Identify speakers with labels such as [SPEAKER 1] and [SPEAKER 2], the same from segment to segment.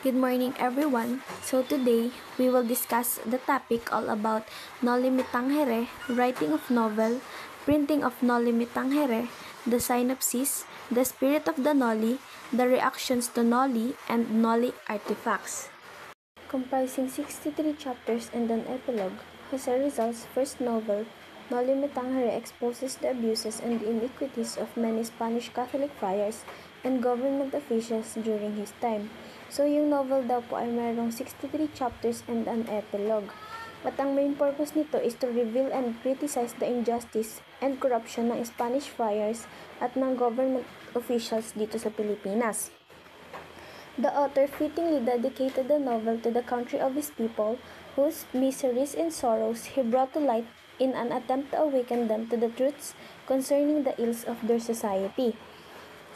[SPEAKER 1] Good morning, everyone. So today, we will discuss the topic all about Noli Me Tangere, writing of novel, printing of Noli Me Tangere, the synopsis, the spirit of the Noli, the reactions to Noli, and Noli artifacts. Comprising 63 chapters and an epilogue, Jose Rizal's first novel, Noli Me Tangere exposes the abuses and iniquities of many Spanish Catholic friars and government officials during his time. So yung novel daw po ay mayroong 63 chapters and an epilogue. At ang main purpose nito is to reveal and criticize the injustice and corruption ng Spanish friars at ng government officials dito sa Pilipinas. The author fittingly dedicated the novel to the country of his people, whose miseries and sorrows he brought to light in an attempt to awaken them to the truths concerning the ills of their society.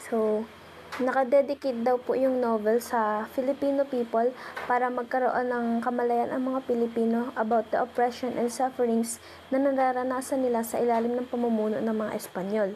[SPEAKER 1] So, nakadedicate daw po yung novel sa Filipino people para magkaroon ng kamalayan ang mga Pilipino about the oppression and sufferings na nararanasan nila sa ilalim ng pamumuno ng mga Espanyol.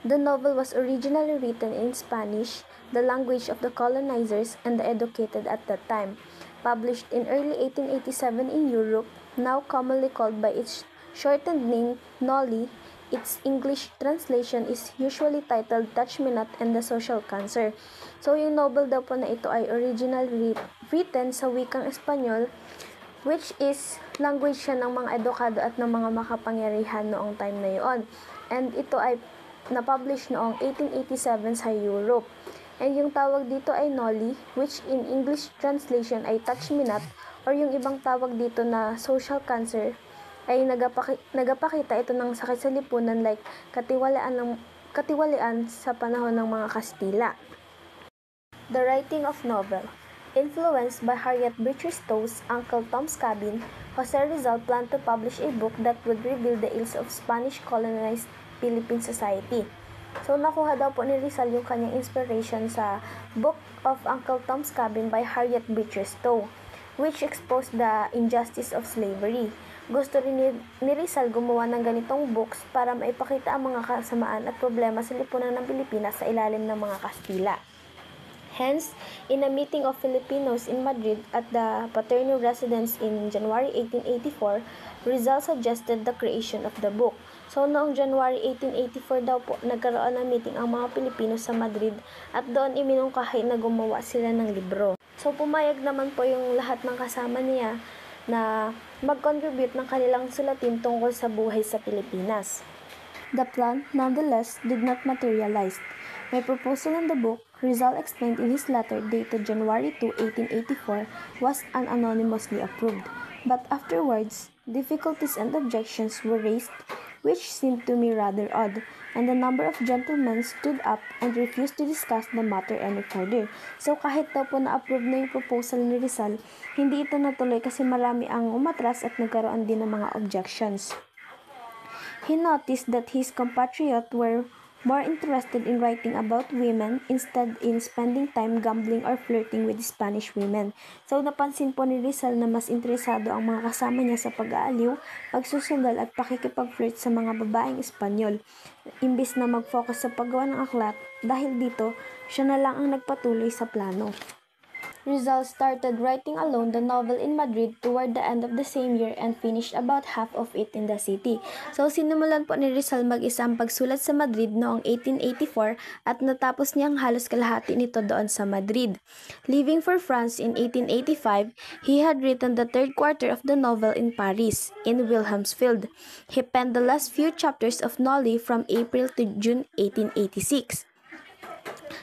[SPEAKER 1] The novel was originally written in Spanish, the language of the colonizers and the educated at that time. Published in early 1887 in Europe, now commonly called by its shortened name Noli, its English translation is usually titled Touch Me Not and the Social Cancer. So yung novel daw po na ito ay originally written sa wikang Espanyol, which is language siya ng mga edukado at ng mga makapangyarihan noong time na yun. And ito ay na-publish noong 1887 sa Europe. And yung tawag dito ay Noli, which in English translation ay Touch Me Not, or yung ibang tawag dito na social cancer, ay nagapakita ito ng sakit sa lipunan like katiwalian sa panahon ng mga Kastila. The writing of novel. Influenced by Harriet Beecher Stowe's Uncle Tom's Cabin, Jose Rizal planned to publish a book that would reveal the ills of Spanish colonized Philippine society. So, nakuha daw po ni Rizal yung kanyang inspiration sa Book of Uncle Tom's Cabin by Harriet Beecher Stowe, which exposed the injustice of slavery. Gusto rin ni Rizal gumawa ng ganitong books para maipakita ang mga kasamaan at problema sa lipunan ng Pilipinas sa ilalim ng mga Kastila. Hence, in a meeting of Filipinos in Madrid at the Paterno residence in January 1884, Rizal suggested the creation of the book. So, noong January 1884 daw po, nagkaroon ng meeting ang mga Pilipino sa Madrid at doon iminungkahi na gumawa sila ng libro. So, pumayag naman po yung lahat ng kasama niya na mag-contribute ng kanilang sulatin tungkol sa buhay sa Pilipinas. The plan, nonetheless, did not materialize. My proposal in the book, Rizal explained in his letter dated January 2, 1884, was anonymously approved. But afterwards, difficulties and objections were raised, which seemed to me rather odd, and a number of gentlemen stood up and refused to discuss the matter any further. So kahit daw po na-approve na yung proposal ni Rizal, hindi ito natuloy kasi marami ang umatras at nagkaroon din ng mga objections. He noticed that his compatriots were more interested in writing about women instead in spending time gambling or flirting with Spanish women. So napansin po ni Rizal na mas interesado ang mga kasama niya sa pag-aaliw, pagsusugal at pakikipag-flirt sa mga babaeng Espanyol, imbis na mag-focus sa paggawa ng aklat. Dahil dito, siya na lang ang nagpatuloy sa plano. Rizal started writing alone the novel in Madrid toward the end of the same year and finished about half of it in the city. So, sinimulan po ni Rizal mag-isa ang pagsulat sa Madrid noong 1884 at natapos niya ang halos kalahati nito doon sa Madrid. Leaving for France in 1885, he had written the third quarter of the novel in Paris, in Wilhelmsfield. He penned the last few chapters of Noli from April to June 1886.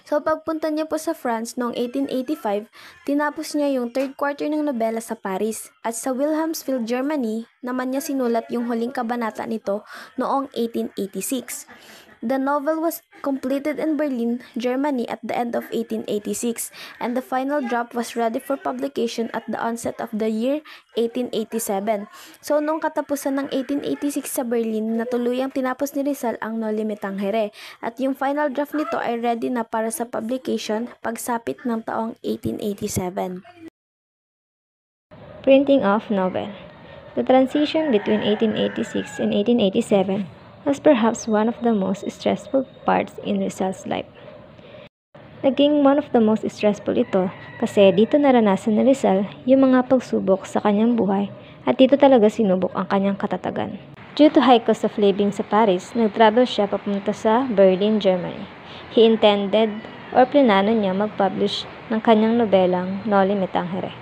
[SPEAKER 1] So, pagpunta niya po sa France noong 1885, tinapos niya yung third quarter ng nobela sa Paris. At sa Wilhelmsfield, Germany, naman niya sinulat yung huling kabanata nito noong 1886. The novel was completed in Berlin, Germany at the end of 1886, and the final draft was ready for publication at the onset of the year 1887. So, nung katapusan ng 1886 sa Berlin, natuluyang tinapos ni Rizal ang Noli Me Tangere, at yung final draft nito ay ready na para sa publication pagsapit ng taong 1887.
[SPEAKER 2] Printing of novel. The transition between 1886 and 1887 was perhaps one of the most stressful parts in Rizal's life. Naging one of the most stressful ito kasi dito naranasan ni Rizal yung mga pagsubok sa kanyang buhay at dito talaga sinubok ang kanyang katatagan. Due to high cost of living sa Paris, nag-travel siya papunta sa Berlin, Germany. He intended or plinano niya mag-publish ng kanyang nobelang Noli Me Tangere.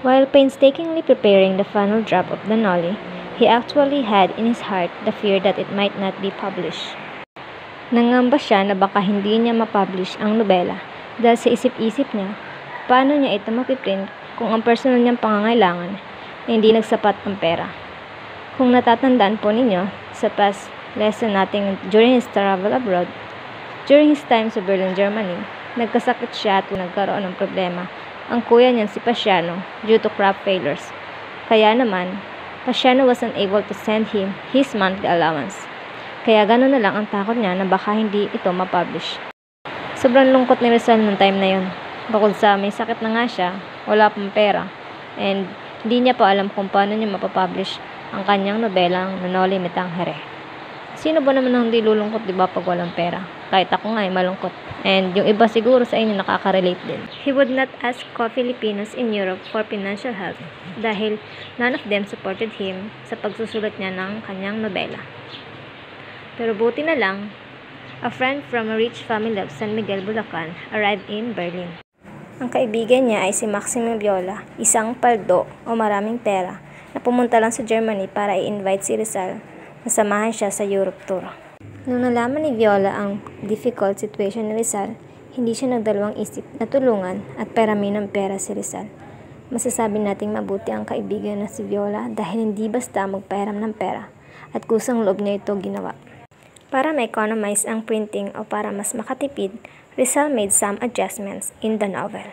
[SPEAKER 2] While painstakingly preparing the final draft of the Noli, he actually had in his heart the fear that it might not be published. Nangamba siya na baka hindi niya ma-publish ang nobela dahil sa isip-isip niya, paano niya ito mapiprint kung ang personal niyang pangangailangan ay hindi nagsapat ang pera. Kung natatandaan po ninyo sa past lesson natin during his travel abroad, during his time sa Berlin, Germany, nagkasakit siya at nagkaroon ng problema ang kuya niyang si Pasiano due to crop failures. Kaya naman, Pasiano was unable to send him his monthly allowance. Kaya gano'n na lang ang takot niya na baka hindi ito ma-publish. Sobrang lungkot ni Rizal noong time na yun. Bukod sa may sakit na nga siya, wala pang pera, and hindi niya pa alam kung paano niya mapapublish ang kanyang nobelang Noli Me Tangere. Sino ba naman ang hindi lulungkot, diba, pag walang pera? Kahit ako nga ay malungkot. And yung iba siguro sa inyo nakaka-relate din. He would not ask co-Filipinos in Europe for financial help dahil none of them supported him sa pagsusulat niya ng kanyang nobela. Pero buti na lang, a friend from a rich family of San Miguel, Bulacan arrived in Berlin. Ang kaibigan niya ay si Maximo Viola, isang paldo o maraming pera na pumunta lang sa Germany para i-invite si Rizal na samahan siya sa Europe tour. Nung nalaman ni Viola ang difficult situation ni Rizal, hindi siya nagdalawang isip na tulungan at peramin ng pera si Rizal. Masasabi nating mabuti ang kaibigan na si Viola dahil hindi basta magpahiram ng pera at kusang loob niya ito ginawa. Para ma-economize ang printing o para mas makatipid, Rizal made some adjustments in the novel.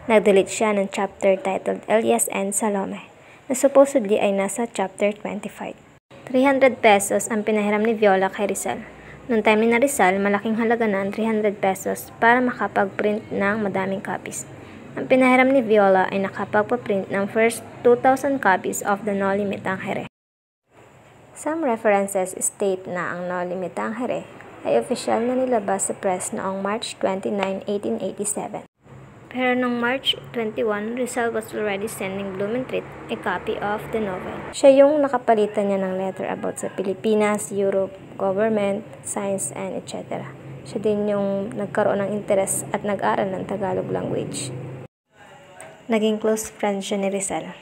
[SPEAKER 2] Nag-delete siya ng chapter titled Elias and Salome na supposedly ay nasa chapter 25. 300 pesos ang pinahiram ni Viola kay Rizal. Noong time ni na Rizal, malaking halaga na ang 300 pesos para makapag-print ng madaming copies. Ang pinahiram ni Viola ay nakapagpa-print ng first 2,000 copies of the Noli Me Tangere. Some references state na ang Noli Me Tangere ay opisyal na nilabas sa press noong March 29, 1887. Pero noong March 21, Rizal was already sending Blumentritt a copy of the novel. Siya yung nakapalitan niya ng letter about sa Pilipinas, Europe, government, science, and etc. Siya din yung nagkaroon ng interest at nag-aral ng Tagalog language. Naging close friend siya ni Rizal.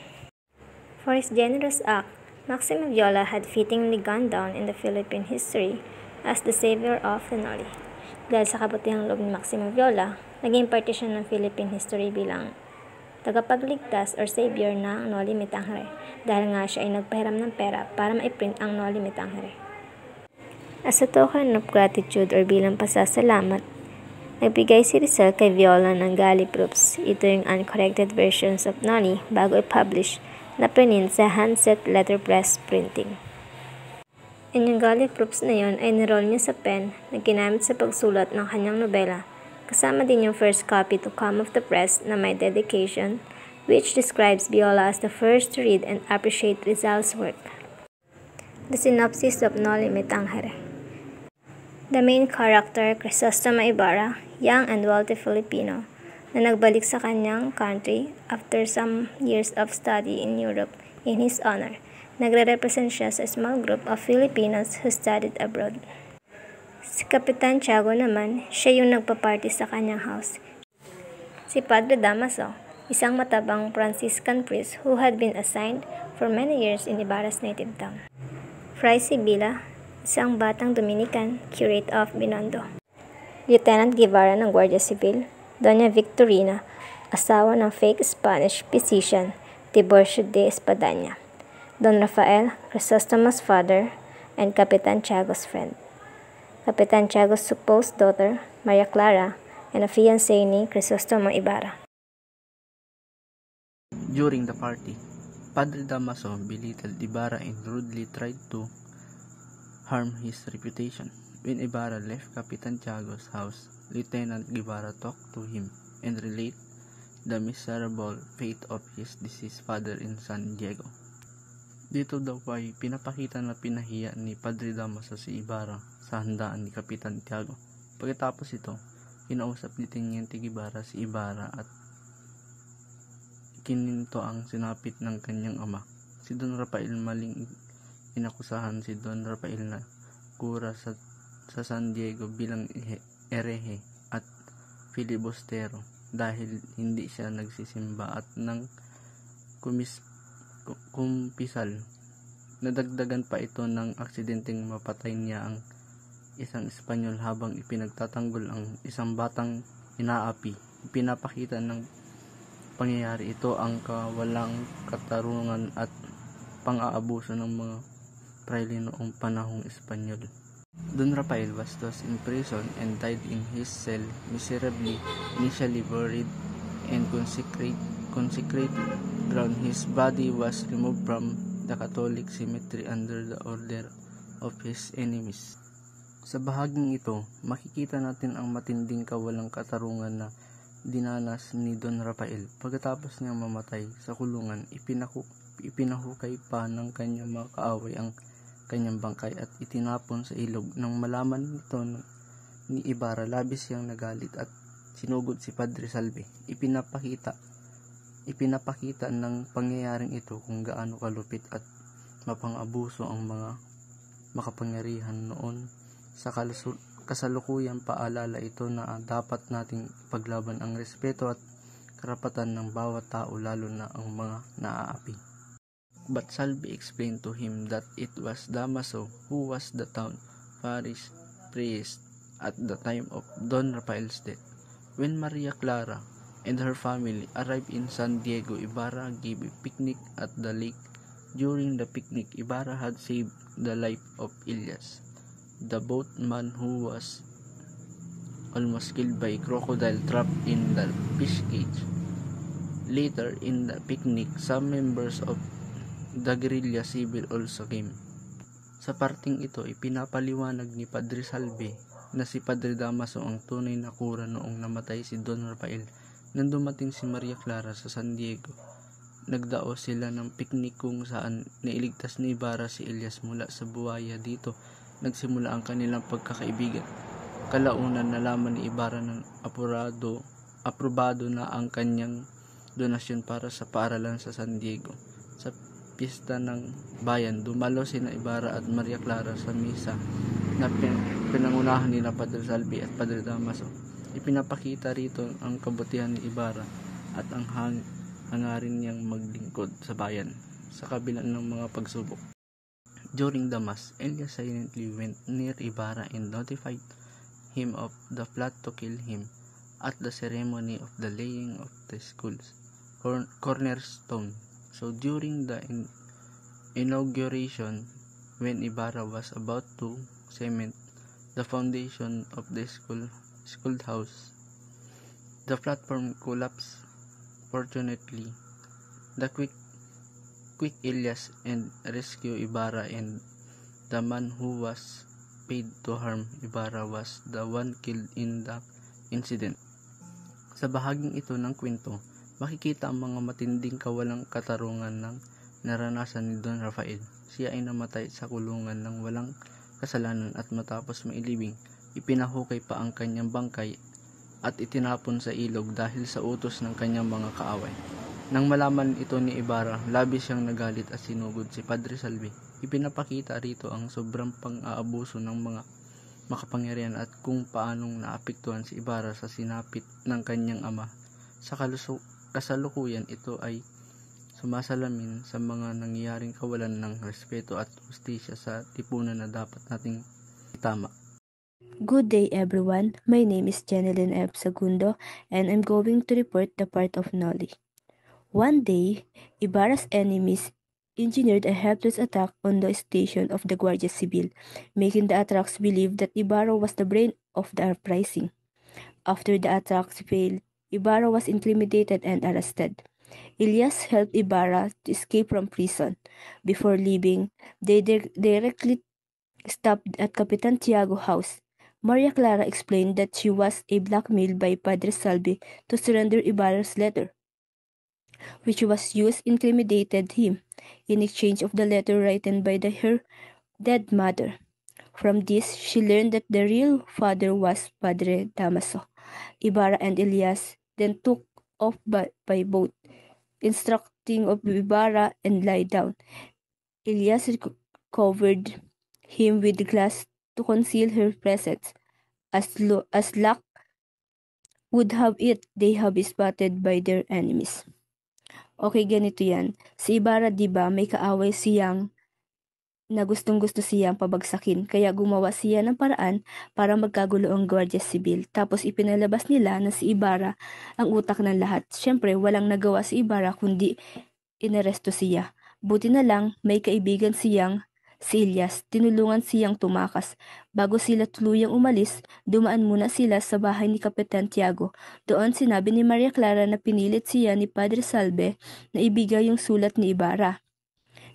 [SPEAKER 2] For his generous act, Maximo Viola had fittingly gone down in the Philippine history as the savior of the Noli. Dahil sa kabutihang loob ni Maximo Viola, naging parte siya ng Philippine history bilang tagapagligtas or savior ng Noli Me Tangere dahil nga siya ay nagpahiram ng pera para maiprint ang Noli Me Tangere. As a token of gratitude or bilang pasasalamat, nagbigay si Rizal kay Viola ng galley proofs. Ito yung uncorrected versions of Noli bago i-publish na print sa handset letterpress printing. And yung galley proofs na yon ay niroll niya sa pen na ginamit sa pagsulat ng kanyang nobela. Kasama din yung first copy to come of the press na may dedication, which describes Viola as the first to read and appreciate Rizal's work. The synopsis of Noli Me Tangere. The main character, Crisostomo Ibarra, young and wealthy Filipino, na nagbalik sa kanyang country after some years of study in Europe in his honor. Nagre-represent siya sa small group of Filipinos who studied abroad. Si Kapitan Tiago naman, siya yung nagpa-party sa kanyang house. Si Padre Damaso, isang matabang Franciscan priest who had been assigned for many years in Ibarra's native town. Fray Sibila, isang batang Dominican, curate of Binondo. Lieutenant Guevara ng Guardia Civil, Doña Victorina, asawa ng fake Spanish physician, Tiburcio de Espadaña. Don Rafael, Crisostomo's father, and Kapitan Tiago's friend. Kapitan Tiago's supposed daughter, Maria Clara, and a fiancé ni Crisostomo Ibarra.
[SPEAKER 3] During the party, Padre Damaso belittled Ibarra and rudely tried to harm his reputation. When Ibarra left Kapitan Tiago's house, Lieutenant Guevara talked to him and related the miserable fate of his deceased father in San Diego. Dito daw ay pinapakita na pinahiya ni Padre Damaso si Ibarra sa handaan ni Kapitan Tiago. Pagkatapos ito, kinausap ni Teniente Guevara si Ibarra at kininto ang sinapit ng kanyang ama. Si Don Rafael maling inakusahan si Don Rafael na kura sa San Diego bilang erehe at filibustero dahil hindi siya nagsisimba at nang kumpisal. Nadagdagan pa ito ng aksidenteng mapatay niya ang isang Espanyol habang ipinagtatanggol ang isang batang inaapi. Pinapakita ng pangyayari ito ang kawalang katarungan at pang-aabuso ng mga praile noong panahong Espanyol. Don Rafael was thus in prison and died in his cell miserably, initially buried and consecrated ground. His body was removed from the Catholic cemetery under the order of his enemies. Sa bahaging ito, makikita natin ang matinding kawalang katarungan na dinanas ni Don Rafael. Pagkatapos niyang mamatay sa kulungan, ipinahukay pa ng kanyang mga kaaway ang kanyang bangkay at itinapon sa ilog. Nang malaman nito ni Ibarra, labis siyang nagalit at sinugod si Padre Salvi. Ipinapakita ng pangyayaring ito kung gaano kalupit at mapang-abuso ang mga makapangyarihan noon. Sa kasalukuyan, paalala ito na dapat nating paglaban ang respeto at karapatan ng bawat tao, lalo na ang mga naaapi. But Salvi explained to him that it was Damaso who was the town parish priest at the time of Don Rafael's death. When Maria Clara and her family arrived in San Diego, Ibarra gave a picnic at the lake. During the picnic, Ibarra had saved the life of Elias, the boatman who was almost killed by a crocodile trapped in the fish cage. Later in the picnic, some members of the guerrilla civil also came. Sa parting ito, ipinapaliwanag ni Padre Salvi na si Padre Damaso ang tunay na kura noong namatay si Don Rafael. Nang dumating si Maria Clara sa San Diego, nagdaos sila ng picnic kung saan nailigtas ni Ibarra si Elias mula sa buwaya. Dito nagsimula ang kanilang pagkakaibigan. Kalaunan nalaman ni Ibarra ng aprobado na ang kanyang donasyon para sa paaralan sa San Diego. Sa pista ng bayan, dumalo sina Ibarra at Maria Clara sa misa na pinangunahan ni Padre Salvi at Padre Damaso. Ipinapakita rito ang kabutihan ni Ibarra at ang hangarin niyang maglingkod sa bayan sa kabila ng mga pagsubok. During the Mass, Elias silently went near Ibarra and notified him of the plot to kill him at the ceremony of the laying of the school's cornerstone. So during the inauguration, when Ibarra was about to cement the foundation of the schoolhouse, the platform collapsed. Fortunately, the quick Elias and rescue Ibarra, and the man who was paid to harm Ibarra was the one killed in the incident. Sa bahaging ito ng kwento, makikita ang mga matinding kawalang katarungan ng naranasan ni Don Rafael. Siya ay namatay sa kulungan ng walang kasalanan at matapos mailibing, ipinahukay pa ang kanyang bangkay at itinapon sa ilog dahil sa utos ng kanyang mga kaaway. Nang malaman ito ni Ibarra, labis siyang nagalit at sinugod si Padre Salvi. Ipinapakita rito ang sobrang pang-aabuso ng mga makapangyarihan at kung paanong naapektuhan si Ibarra sa sinapit ng kanyang ama. Sa kasalukuyan, ito ay sumasalamin sa mga nangyayaring kawalan ng respeto at hustisya sa lipunan na dapat nating itama.
[SPEAKER 4] Good day everyone, my name is Janeline F. Segundo and I'm going to report the part of Noli. One day, Ibarra's enemies engineered a helpless attack on the station of the Guardia Civil, making the attacks believe that Ibarra was the brain of the uprising. After the attacks failed, Ibarra was intimidated and arrested. Elias helped Ibarra to escape from prison. Before leaving, they directly stopped at Capitan Tiago's house. Maria Clara explained that she was blackmailed by Padre Salvi to surrender Ibarra's letter, which was used to incriminate him in exchange of the letter written by her dead mother. From this, she learned that the real father was Padre Damaso. Ibarra and Elias then took off by boat, instructing of Ibarra and lie down. Elias covered him with glass to conceal her presence. As luck would have it, they have spotted by their enemies. Okay, ganito yan. Si Ibarra, diba, may kaaway siyang na gustong-gusto siyang pabagsakin, kaya gumawa siya ng paraan para magkagulo ang Guardia Civil. Tapos ipinalabas nila na si Ibarra ang utak ng lahat. Siyempre, walang nagawa si Ibarra kundi inaresto siya. Buti na lang, may kaibigan siyang si Elias, tinulungan siyang tumakas. Bago sila tuluyang umalis, dumaan muna sila sa bahay ni Kapitan Tiago. Doon sinabi ni Maria Clara na pinilit siya ni Padre Salve na ibigay yung sulat ni Ibarra.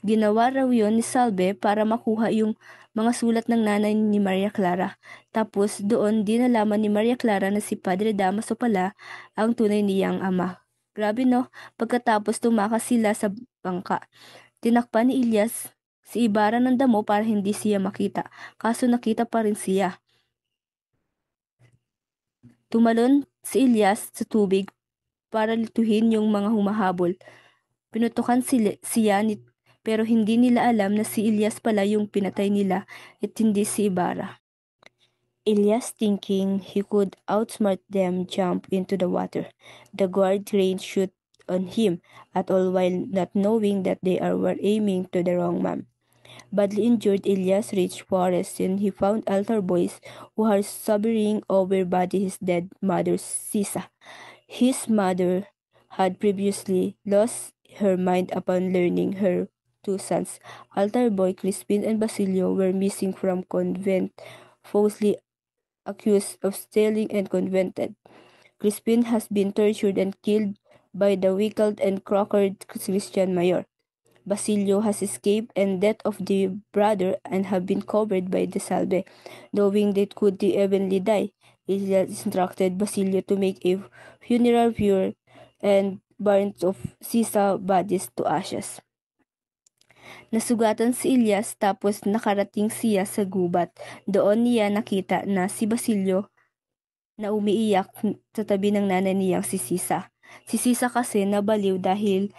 [SPEAKER 4] Ginawa raw yun ni Salve para makuha yung mga sulat ng nanay ni Maria Clara. Tapos doon din nalaman ni Maria Clara na si Padre Damaso pala ang tunay niyang ama. Grabe no, pagkatapos tumakas sila sa bangka. Tinakpan ni Elias si Ibarra ng damo para hindi siya makita, kaso nakita pa rin siya. Tumalon si Elias sa tubig para lituhin yung mga humahabol. Pinutukan siya pero hindi nila alam na si Elias pala yung pinatay nila at hindi si Ibarra. Elias, thinking he could outsmart them, jumped into the water. The guard rained shot on him, at all while not knowing that they were aiming to the wrong man. Badly injured, Elias reached forest and he found altar boys who were sobbing over his dead mother, Sisa. His mother had previously lost her mind upon learning her two sons, altar boy Crispin and Basilio, were missing from convent, falsely accused of stealing and convicted. Crispin has been tortured and killed by the wicked and crooked Christian mayor. Basilio has escaped and death of the brother and have been covered by the Salve. Knowing they could evenly die, Elias instructed Basilio to make a funeral pyre and burn of Sisa bodies to ashes. Nasugatan si Elias tapos nakarating siya sa gubat. Doon niya nakita na si Basilio na umiiyak sa tabi ng nanay niyang si Sisa. Si Sisa kasi nabaliw dahil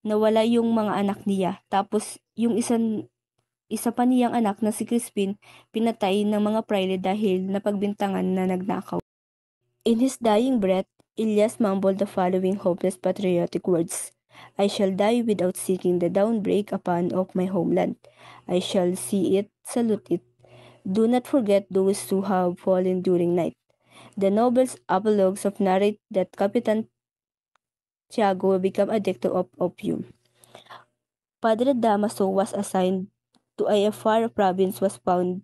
[SPEAKER 4] nawala yung mga anak niya. Tapos yung isa pa niyang anak na si Crispin pinatay ng mga praile dahil napagbintangan na nagnakaw. In his dying breath, Elias mumbled the following hopeless patriotic words. I shall die without seeking the dawnbreak upon of my homeland. I shall see it, salute it. Do not forget those who have fallen during night. The nobles apologues of narrate that Capitan Tiago became addicted of opium. Padre Damaso was assigned to a far province was found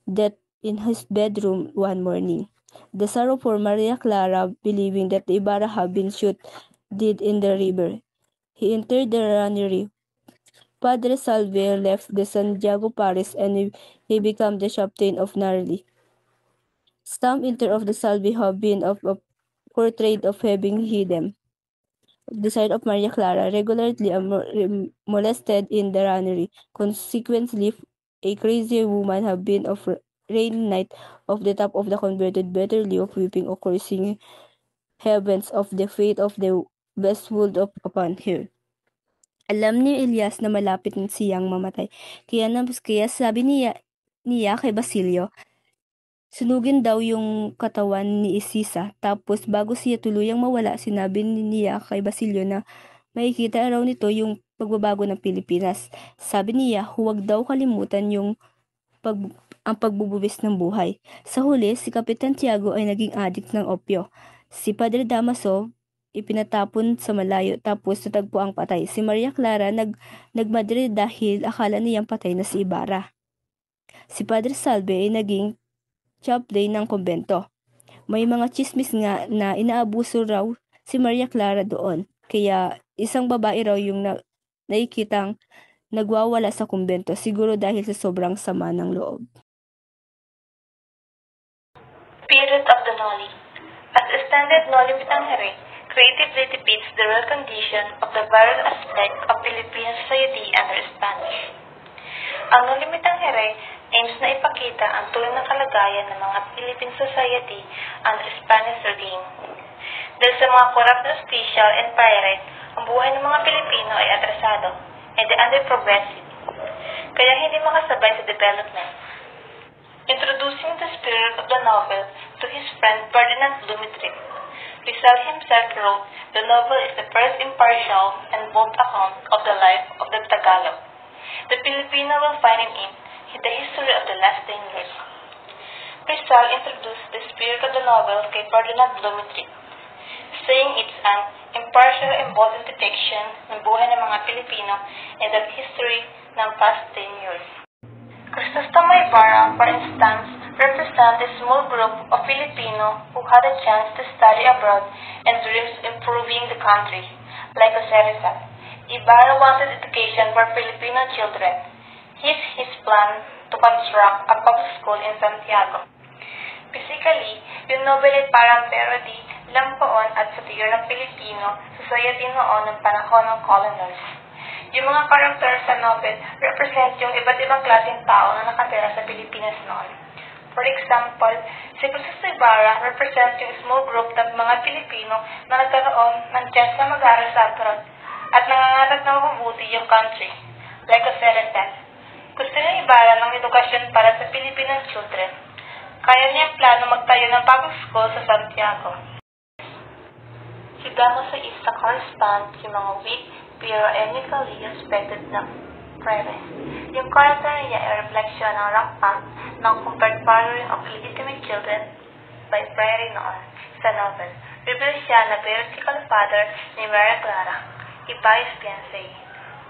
[SPEAKER 4] dead in his bedroom one morning. The sorrow for Maria Clara, believing that the Ibarra had been shot dead in the river. He entered the rannery. Padre Salve left the San Diego Parish and he became the chaplain of Narli. Some inter of the Salve have been portrayed of having hidden the side of Maria Clara, regularly molested in the rannery. Consequently, a crazy woman have been of rainy night of the top of the converted, bitterly of weeping, or cursing heavens of the fate of the Westwood upon her. Alam ni Elias na malapit siyang mamatay. Kaya sabi niya kay Basilio, sunugin daw yung katawan ni Sisa. Tapos bago siya tuluyang mawala, sinabi niya kay Basilio na makikita raw nito yung pagbabago ng Pilipinas. Sabi niya, huwag daw kalimutan yung ang pagbububis ng buhay. Sa huli, si Kapitan Tiago ay naging addict ng opyo. Si Padre Damaso ipinatapon sa malayo tapos natagpo ang patay. Si Maria Clara nagmadre dahil akala niyang patay na si Ibarra. Si Padre Salve ay naging chaplain ng kumbento. May mga chismis nga na inaabuso raw si Maria Clara doon. Kaya isang babae raw yung nakikitang nagwawala sa kumbento, siguro dahil sa sobrang sama ng loob.
[SPEAKER 5] Spirit of the Noli. As extended Noli Me Tangere creatively depicts the real condition of the various aspects of Philippine society under Spanish. Ang Noli Me Tangere aims na ipakita ang tunay na kalagayan ng mga Philippine society under Spanish regime. Dahil sa mga corrupt na official and pirate, ang buhay ng mga Pilipino ay atrasado and under-progressive, kaya hindi makasabay sa development. Introducing the spirit of the novel to his friend Ferdinand Dumitri, Rizal himself wrote, "The novel is the first impartial and bold account of the life of the Tagalog. The Filipino will find in it the history of the last 10 years." Rizal introduced the spirit of the novel kay Ferdinand Dumitri, saying it's an impartial and bold depiction ng buhay ng mga Pilipino and the history ng past 10 years. Crisostomo Ibarra, for instance, represents a small group of Filipino who had a chance to study abroad and dreams improving the country, like Jose Rizal. Ibarra wanted education for Filipino children. His plan to construct a public school in Santiago. Basically, yung novel ay parang parody, lampoon at satire ng Pilipino society noon ng panahon ng colonels. Yung mga karakter sa novel represent yung iba't ibang klaseng tao na nakatira sa Pilipinas noon. For example, si Crisostomo Ibarra represent yung small group ng mga Pilipino na nagkaroon ng chance na mag-aral sa abroad at nangangarap na mabubuti yung country, like Jose Rizal. Gusto ni Ibarra ng edukasyon para sa Filipino children. Kaya niya plano magtayo ng public school sa Santiago. Si Damo sa isa correspond yung mga weak pero ethnically respected na private. Yung character niya ay reflection ng rampant ng compared following of illegitimate children by prairie noon sa novel. Reveal siya na biological father ni Maria Clara, Ibay's fiancé,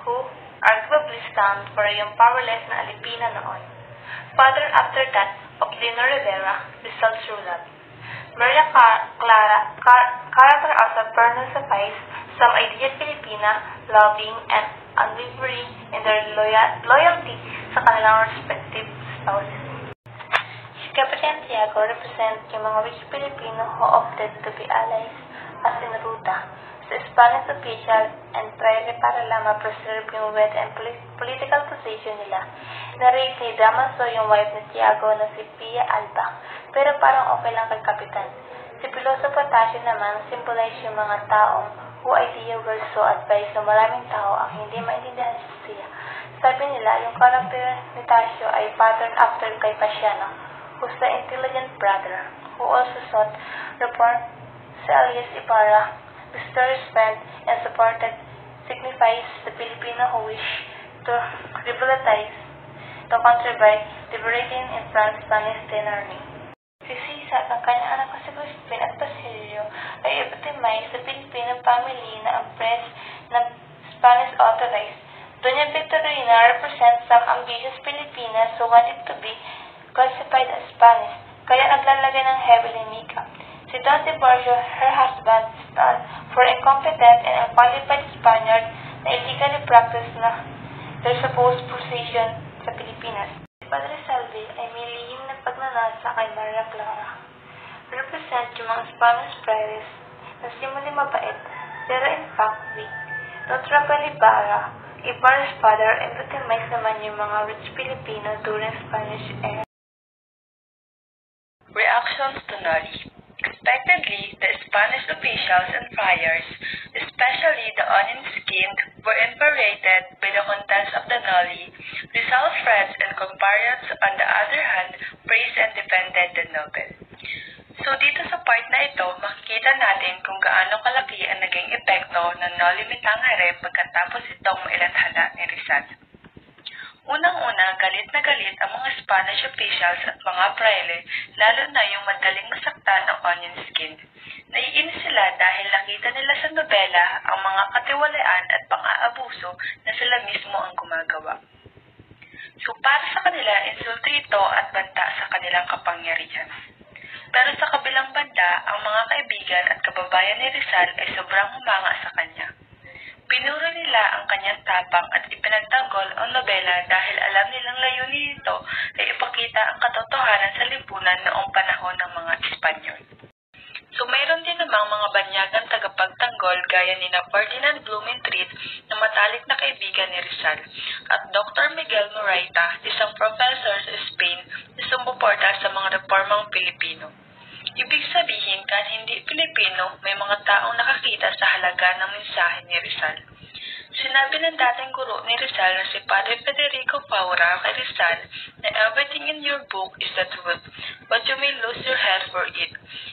[SPEAKER 5] who arguably stand for yung powerless na Alipina noon. Father after that of Lino Rivera, Rizal True Love. Maria Clara character also personifies some ideas Filipina, loving and unwavering in their loyalty sa kanilang respective spouses. Si Captain Santiago represent yung mga rich Filipino who opted to be allies as in ruta sa Spanish official and private para lang ma-preserve yung wealth and political position nila. Na-rape ni Damaso yung wife ni Tiago na si Pia Alba, pero parang okay lang kay Kapitan. Si Piloso Patasio naman symbolize yung mga taong who idea were so advised na maraming tao ang hindi maintindihan siya. Sabi nila, yung karakter ni Tasio ay pattern after kay Pasiano, who's the intelligent brother, who also sought reform sa alias Ibarra, restores friend and supported, signifies the Filipino who wish to rehabilitate the country by liberating in France Spanish tyranny. Si Sisa, ang kanyang anak na si Crispin at Basilio, ay epitomize sa Filipino family na oppressed ng Spanish authorized. Doña Victorina represents some ambitious Filipinas who wanted to be classified as Spanish, kaya naglalagay ng heavily makeup. Si Don Tiburcio, her husband, stands for incompetent and unqualified Spaniard na illegally practiced na their supposed position sa Pilipinas. Si Padre Salvi ay may lihim na pagnanasa kay Maria Clara. Represent yung mga Spanish friars na simuli mabait, pero in fact weak. Don't Rafael Ibarra's father, epitomize naman yung mga rich Filipino during Spanish era.
[SPEAKER 6] Reactions to Noli. Expectedly, the Spanish officials and friars, especially the onion-skinned, were infuriated by the contents of the Noli. Rizal's friends and compatriots, on the other hand, praised and defended the novel. So dito sa part na ito, makikita natin kung gaano kalaki ang naging epekto ng Noli Me Tangere pagkatapos itong mailathala ni Rizal. Unang-una, galit na galit ang mga Spanish officials at mga praile, lalo na yung madaling masaktan ng onion skin. Naiinis sila dahil nakita nila sa nobela ang mga katiwalaan at pang-aabuso na sila mismo ang gumagawa. So para sa kanila, insulto ito at banta sa kanilang kapangyarihan. Pero sa kabilang banda, ang mga kaibigan at kababayan ni Rizal ay sobrang humanga sa kanya. Pinuro nila ang kanyang tapang at ipinagtanggol ang nobela dahil alam nilang layunin nito ay ipakita ang katotohanan sa lipunan noong panahon ng mga Espanyol. So mayroon din namang mga banyagang tagapagtanggol sanggol gaya ni Ferdinand Blumentritt na matalik na kaibigan ni Rizal, at Dr. Miguel Moraita, isang professor sa Spain na sumuporta sa mga reformang Pilipino. Ibig sabihin, kahit hindi Pilipino, may mga taong nakakita sa halaga ng mensahe ni Rizal. Sinabi ng dating guro ni Rizal na si Padre Federico Faura kay Rizal na everything in your book is the truth, but you may lose your head for it.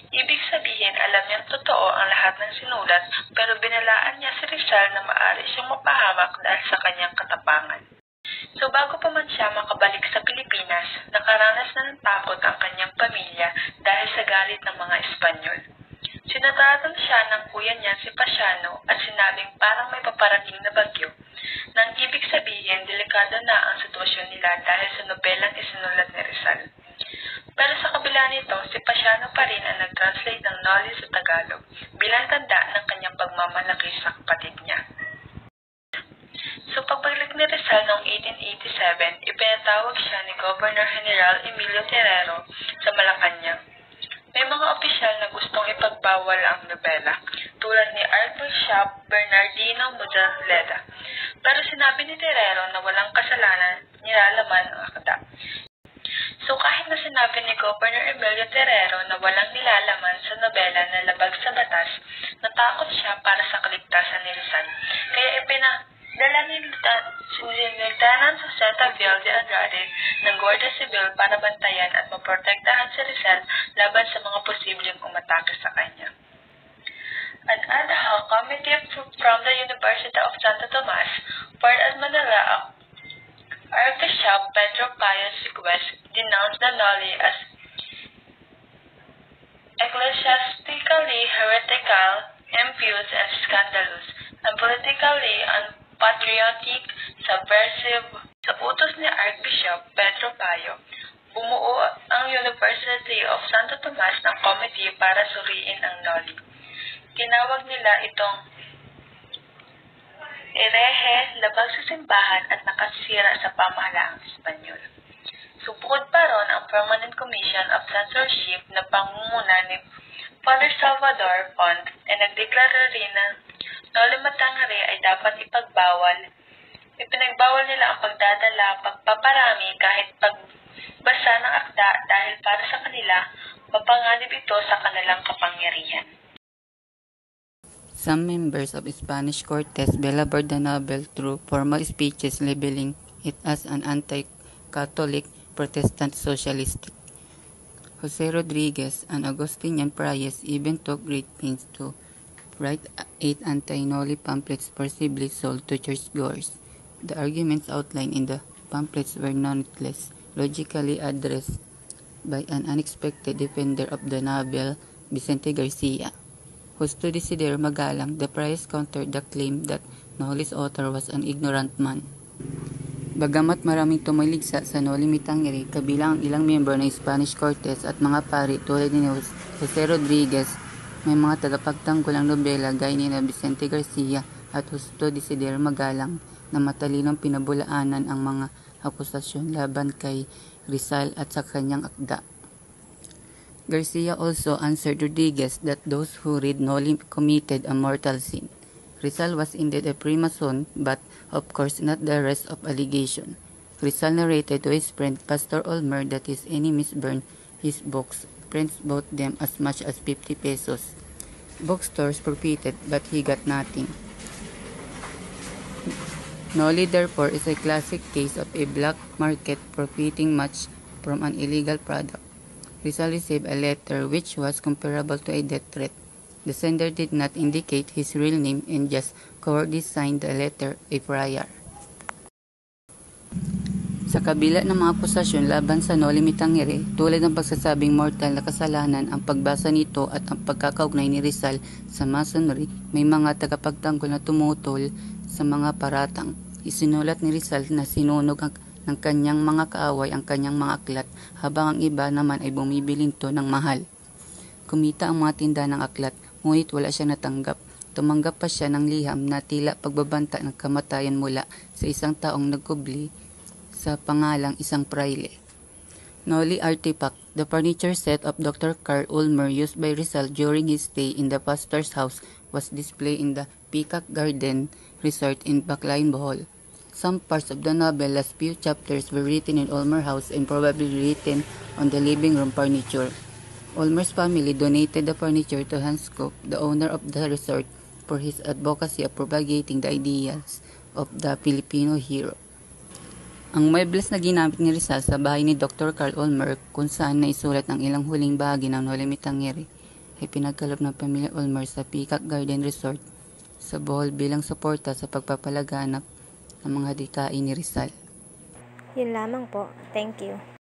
[SPEAKER 6] Ibig sabihin, alam niyang totoo ang lahat ng sinulat, pero binalaan niya si Rizal na maaari siyang mapahamak dahil sa kanyang katapangan. So bago pa man siya makabalik sa Pilipinas, nakaranas na ng takot ang kanyang pamilya dahil sa galit ng mga Espanyol. Sinatatan siya ng kuya niya si Pasiano at sinabing parang may paparating na bagyo, nang ibig sabihin delikado na ang sitwasyon nila dahil sa nobelang isinulat ni Rizal. Pero sa kabila nito, si Pasiano pa rin ang nag-translate ng Noli sa Tagalog bilang tanda ng kanyang pagmamalaki sa kapatid niya. So pagbalik ni Rizal noong 1887, ipinatawag siya ni Governor General Emilio Terrero sa Malacanang. May mga opisyal na gustong ipagbawal ang nobela, tulad ni Archbishop Bernardino Mujadleda. Pero sinabi ni Terrero na walang kasalanan nilalaman ang akda. So kahit na sinabi ni Governor Emilio Terrero na walang nilalaman sa nobela na labag sa batas, natakot siya para sa kaligtasan ni Rizal. Kaya ipinadala ni Lieutenant Jose Taviel de Andrade ng Guardia Civil para bantayan at maprotektahan si Rizal laban sa mga posibleng umatake sa kanya. An ad hoc committee from the University of Santo Tomas, Port at Manila, Archbishop Pedro Payo's request denounced the Noli as ecclesiastically heretical, impious, and scandalous, and politically unpatriotic, subversive. Sa utos ni Archbishop Pedro Payo, bumuo ang University of Santo Tomas ng committee para suriin ang Noli. Tinawag nila itong erehe, labag sa simbahan at nakasira sa pamahalaang Espanyol. So bukod pa ron ang Permanent Commission of Censorship na pangunguna ni Father Salvador Font ay nagdeklara rin na Noli Me Tangere ay dapat ipagbawal. Ipinagbawal nila ang pagdadala, pagpaparami kahit pagbasa ng akda dahil para sa kanila, mapanganib ito sa kanilang kapangyarihan.
[SPEAKER 7] Some members of Spanish Cortes belabored the novel through formal speeches labeling it as an anti-Catholic Protestant socialist. Jose Rodriguez, an Augustinian priest, even took great pains to write 8 anti-Noli pamphlets forcibly sold to churchgoers. The arguments outlined in the pamphlets were nonetheless logically addressed by an unexpected defender of the novel, Vicente Garcia, whose to Desiderio Magalang, the priest countered the claim that Noli's author was an ignorant man. Bagamat maraming tumiligsa sa Noli Me Tangere, kabilang ang ilang miyembro ng Spanish Cortes at mga pari tulad ni Jose Rodriguez, may mga tagapagtanggol ang nobela gaya ni Vicente Garcia at Justo Desiderio Magalang na matalinong pinabulaanan ang mga akusasyon laban kay Rizal at sa kanyang akda. Garcia also answered Rodriguez that those who read Noli committed a mortal sin. Rizal was indeed a Freemason, but of course not the rest of allegation. Rizal narrated to his friend Pastor Olmer that his enemies burned his books. Friends bought them as much as 50 pesos. Bookstores profited, but he got nothing. Noli therefore is a classic case of a black market profiting much from an illegal product. Rizal received a letter which was comparable to a death threat. The sender did not indicate his real name and just cowardly signed the letter a friar. Sa kabila ng mga akusasyon laban sa Noli Me Tangere, tulad ng pagsasabing mortal na kasalanan ang pagbasa nito at ang pagkakaugnay ni Rizal sa Masonry, may mga tagapagtanggol na tumutol sa mga paratang. Isinulat ni Rizal na sinunog ng kanyang mga kaaway ang kanyang mga aklat, habang ang iba naman ay bumibili nito ng mahal. Kumita ang mga tinda ng aklat, ngunit wala siya natanggap. Tumanggap pa siya ng liham na tila pagbabanta ng kamatayan mula sa isang taong nagkubli sa pangalang isang praile. Noli artifact, the furniture set of Dr. Carl Ulmer used by Rizal during his stay in the pastor's house, was displayed in the Peacock Garden Resort in Baclayan, Bohol. Some parts of the novel, last few chapters, were written in Ulmer House and probably written on the living room furniture. Ulmer's family donated the furniture to Hans Koch, the owner of the resort, for his advocacy of propagating the ideals of the Filipino hero. Ang muebles na ginamit ni Rizal sa bahay ni Dr. Carl Ulmer, kung saan naisulat ang ilang huling bahagi ng Noli Me Tangere, ay pinagkaloob ng pamilya Ulmer sa Peacock Garden Resort sa Bohol bilang suporta sa pagpapalaganap ng mga dikain ni Rizal.
[SPEAKER 2] Yun lamang po. Thank you.